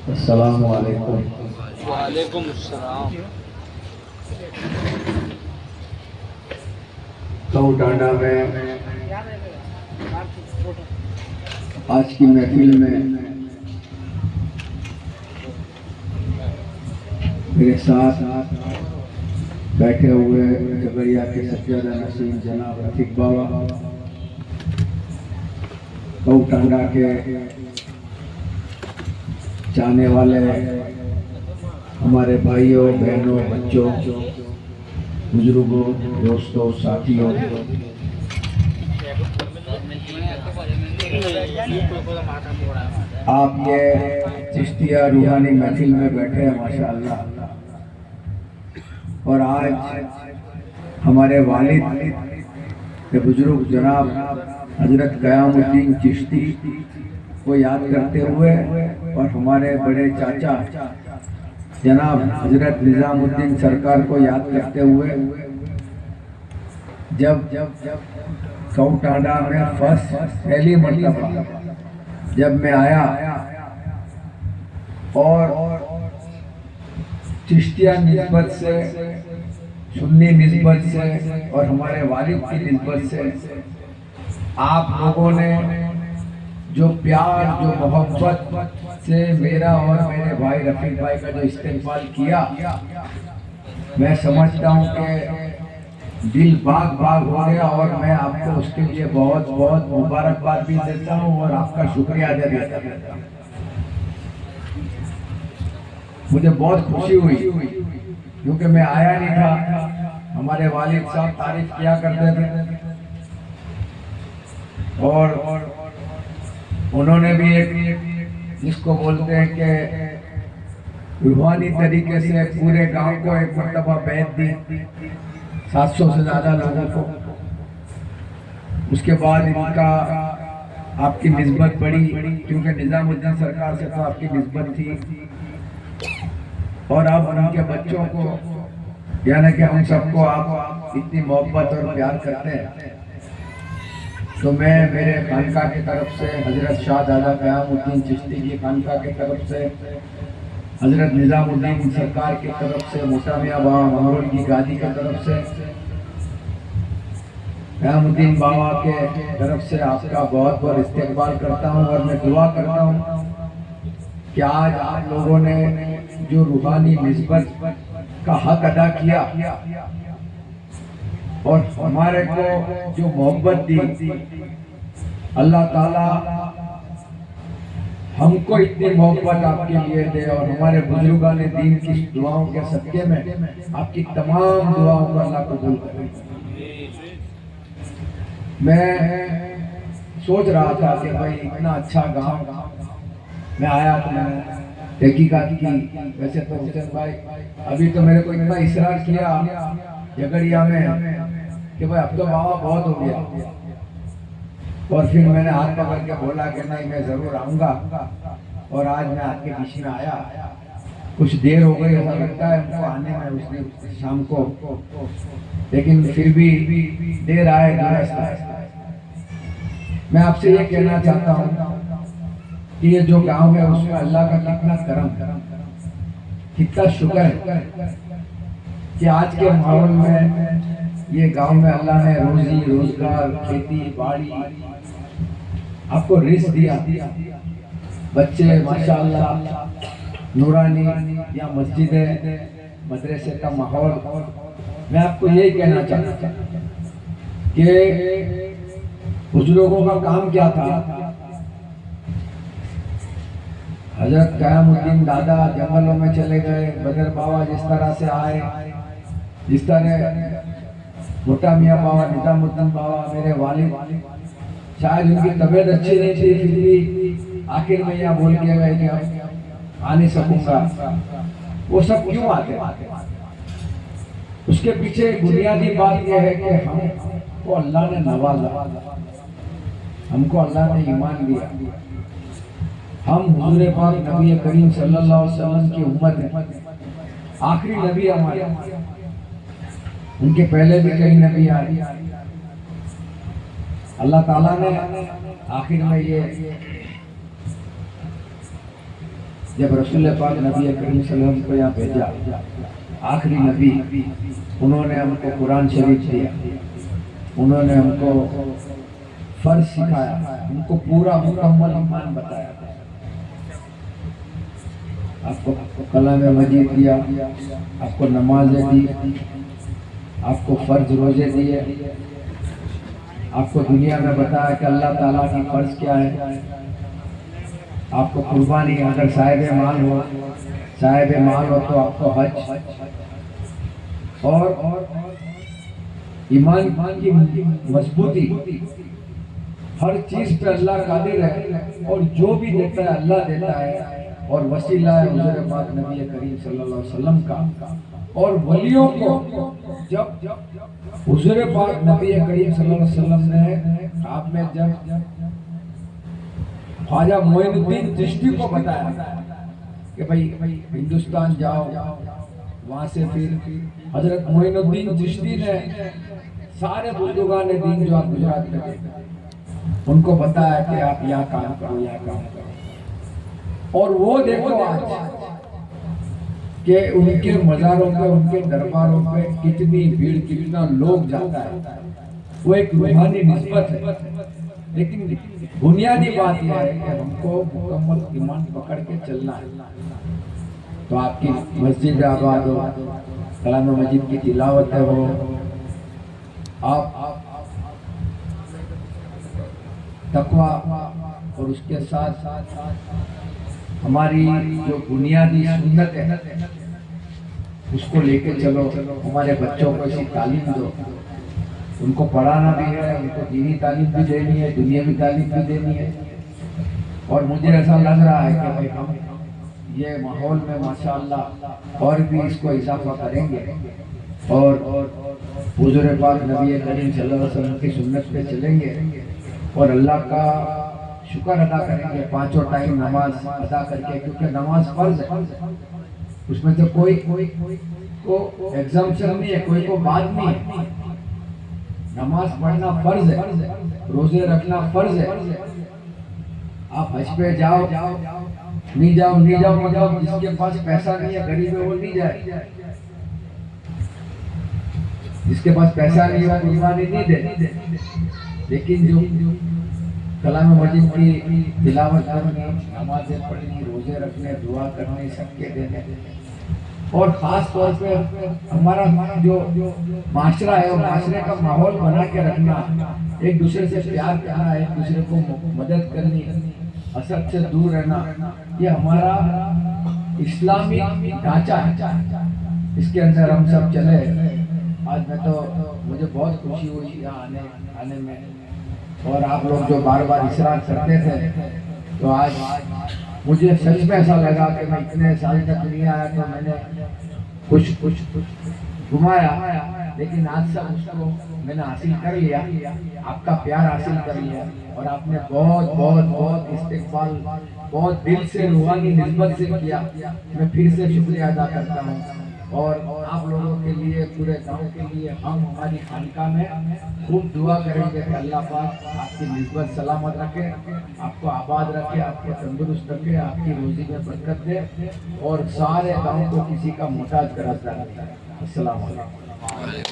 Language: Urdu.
السلام علیکم۔ وعلیکم السلام۔ تو ڈانڈا میں آج کی محفل میں میرے ساتھ بیٹھے ہوئے جبریا کے سجادہ نشین جناب رفیق بابا، تو ڈانڈا کے چاہنے والے ہمارے بھائیوں بہنوں بچوں بزرگوں دوستوں ساتھیوں، آپ یہ چشتیہ روحانی محفل میں بیٹھے ہیں ماشاءاللہ، اور آج ہمارے والد بزرگ جناب حضرت قیام الدین چشتی کو یاد کرتے ہوئے اور ہمارے بڑے چاچا جناب حضرت نظام الدین سرکار کو یاد کرتے ہوئے جب کوٹانڈا میں پہلی مرتبہ جب میں آیا اور چشتیہ نسبت سے سنی نسبت سے اور ہمارے والد کی نسبت سے آپ لوگوں نے جو پیار جو محبت سے میرا اور میرے بھائی رفیق بھائی کا جو استقبال کیا، میں سمجھتا ہوں کہ دل باغ باغ ہو گیا، اور میں آپ کو اس کے لیے بہت بہت مبارکباد بھی دیتا ہوں اور آپ کا شکریہ ادا کرتا ہوں۔ مجھے بہت خوشی ہوئی کیونکہ میں آیا نہیں تھا، ہمارے والد صاحب تعریف کیا کرتے تھے اور انہوں نے بھی ایک جس کو بولتے ہیں کہ روحانی طریقے سے پورے گاؤں کو ایک مرتبہ بیعت دی، 700 سے زیادہ لوگوں کو۔ اس کے بعد ان کا آپ کی نسبت بڑھی کیونکہ نظام الدین سرکار سے تو آپ کی نسبت تھی، اور اب ان کے بچوں کو یعنی کہ ہم سب کو آپ اتنی محبت اور پیار کرتے ہیں، تو میں میرے خانقاہ کی طرف سے حضرت شاہ دادا قیام الدین چشتی کی خانقاہ کی طرف سے، حضرت نظام الدین سرکار کی طرف سے، موسیٰ میاں بابا منگرول کی گادی کی طرف سے، قیام الدین بابا کے طرف سے آپ کا بہت بہت استقبال کرتا ہوں، اور میں دعا کرتا ہوں کہ آج آپ لوگوں نے جو روحانی نسبت کا حق ادا کیا اور ہمارے کو جو محبت دی، اللہ تعالیٰ ہم کو اتنی محبت آپ کے لیے دے، اور ہمارے بزرگان دین کی دعاؤں کے صدقے میں آپ کی تمام دعاؤں کو اللہ قبول کرے۔ میں سوچ رہا تھا کہ بھائی اتنا اچھا گاؤں میں آیا تو میں نے تحقیقات کی، ویسے تو حسین بھائی ابھی تو میرے کو اتنا اصرار کیا جھگڑیا میں کہ بھائی اب تو بابا بہت ہو گیا، اور پھر میں نے ہاتھ پکڑ کے بولا کہ نہیں میں ضرور آؤں گا، اور آج میں آپ کے بیچ میں آیا۔ کچھ دیر ہو گئی ایسا لگتا ہے ہم کو آنے میں اس دن شام کو، لیکن پھر بھی دیر آئے درست۔ میں آپ سے یہ کہنا چاہتا ہوں کہ یہ جو گاؤں ہے اس میں اللہ کا کتنا کرم، کتنا شکر ہے کہ آج کے ماحول میں یہ گاؤں میں اللہ نے روزی روزگار کھیتی باڑی آپ کو رزق دیا، بچے ماشاءاللہ نورانی یا مسجد مدرسے کا ماحول۔ میں آپ کو یہی کہنا چاہتا ہوں کہ بزرگوں کا کام کیا تھا۔ حضرت قیام الدین دادا جنگلوں میں چلے گئے، بدر بابا جس طرح سے آئے، جس طرح موٹا میاں بابا نظام الدین بابا میرے والد، شاید ان کی طبیعت اچھی نہیں تھی پھر بھی آخر میں یہ بول کے گئے کہ آ نہیں سکوں گا۔ وہ سب کیوں آتے؟ اس کے پیچھے بنیادی بات یہ ہے کہ ہم کو اللہ نے نوازا، ہم کو اللہ نے ایمان دیا، ہم حضور پاک نبی کریم صلی اللہ علیہ وسلم کی امت ہیں، آخری نبی ہمارے، ان کے پہلے بھی کئی نبی آئے۔ اللہ تعالیٰ نے آخر میں یہ جب رسول پاک نبی کریم صلی اللہ علیہ وسلم کو یہاں بھیجا، آخری نبی، انہوں نے ہم کو قرآن شریف دیا، انہوں نے ہم کو فرض سکھایا، ہم کو پورا مکمل ایمان بتایا، آپ کو کلام مجید دیا، آپ کو نمازیں دی، آپ کو فرض روزے دیے، آپ کو دنیا میں بتایا کہ اللہ تعالیٰ کی فرض کیا ہے، آپ کو قربانی، اگر صاحب مال ہو تو آپ کو حج، اور ایمان کی مضبوطی، ہر چیز پہ اللہ قادر ہے، اور جو بھی دیتا ہے اللہ دیتا ہے، اور وسیلہ ہے حضور پاک نبی کریم صلی اللہ علیہ وسلم کا۔ اور ولیوں کو جب حضور پاک نبی کریم صلی اللہ علیہ وسلم نے آپ میں جب خواجہ معین الدین چشتی کو بتایا کہ بھائی ہندوستان جاؤ، وہاں سے پھر حضرت معین الدین چشتی نے سارے بزرگان دین جو آپ گجرات میں تھے ان کو بتایا کہ آپ یہاں کام کرو، یہاں کام کرو، اور وہ دیکھو آج کہ ان کے مزاروں پہ، ان کے درباروں پہ کتنی بھیڑ، کتنا لوگ جاتا ہے، وہ ایک روحانی نسبت ہے۔ لیکن بنیادی بات یہ ہے کہ ہم کو مکمل ایمان پکڑ کے چلنا ہے۔ تو آپ کی مسجد آباد ہو، کلام مجید کی تلاوت ہو، آپ تقویٰ، اور اس کے ساتھ ہماری جو بنیادی سنت ہے اس کو لے کے چلو، ہمارے بچوں کو اسی تعلیم دو، ان کو پڑھانا بھی ہے، ان کو دینی تعلیم بھی دینی ہے، دنیاوی تعلیم بھی دینی ہے۔ اور مجھے ایسا لگ رہا ہے کہ بھائی ہم یہ ماحول میں ماشاءاللہ اور بھی اس کو اضافہ کریں گے، اور حضور پاک نبی کریم صلی اللہ علیہ وسلم کی سنت پہ چلیں گے، اور اللہ کا شکر ادا کریں گے، پانچوں ٹائم نماز ادا کر کے، کیونکہ نماز فرض ہے، اس میں تو کوئی کو ایگزامشن نہیں ہے، کوئی کو بات نہیں ہے۔ نماز پڑھنا فرض ہے، روزے رکھنا فرض ہے۔ آپ حج پہ جاؤ، نہیں جاؤ مطلب جس کے پاس پیسہ نہیں ہے، غریب ہے، وہ نہیں جائے، جس کے پاس پیسہ نہیں ہے قربانی نہیں دے۔ لیکن جو کلام مجید کی تلاوت کرنی، نمازیں پڑھنی، روزے رکھنے، دعا کرنے، صدقے دینے، اور خاص طور پہ ہمارا جو معاشرہ ہے، وہ معاشرے کا ماحول بنا کے رکھنا، ایک دوسرے سے پیار کرنا، ایک دوسرے کو مدد کرنی، حسد سے دور رہنا، یہ ہمارا اسلامی ڈھانچہ ہے، اس کے اندر ہم سب چلے۔ آج میں تو مجھے بہت خوشی ہوئی یہاں آنے میں، اور آپ لوگ جو بار بار اصرار کرتے تھے، تو آج مجھے سچ میں ایسا لگا کہ میں اتنے سال تک نہیں آیا تو میں نے کچھ گھمایا، لیکن آج سب اس کو میں نے حاصل کر لیا، آپ کا پیار حاصل کر لیا، اور آپ نے بہت بہت بہت استقبال، بہت دل سے روحانی نسبت سے کیا۔ میں پھر سے شکریہ ادا کرتا ہوں، اور آپ لوگوں کے لیے، پورے گاؤں کے لیے ہم ہماری خانقاہ میں خوب دعا کریں گے کہ اللہ پاک آپ کی نسبت سلامت رکھے، آپ کو آباد رکھے، آپ کو تندرست رکھے، آپ کی روزی میں برکت دے، اور سارے گاؤں کو کسی کا محتاج کرتا ہے۔ السلام علیکم۔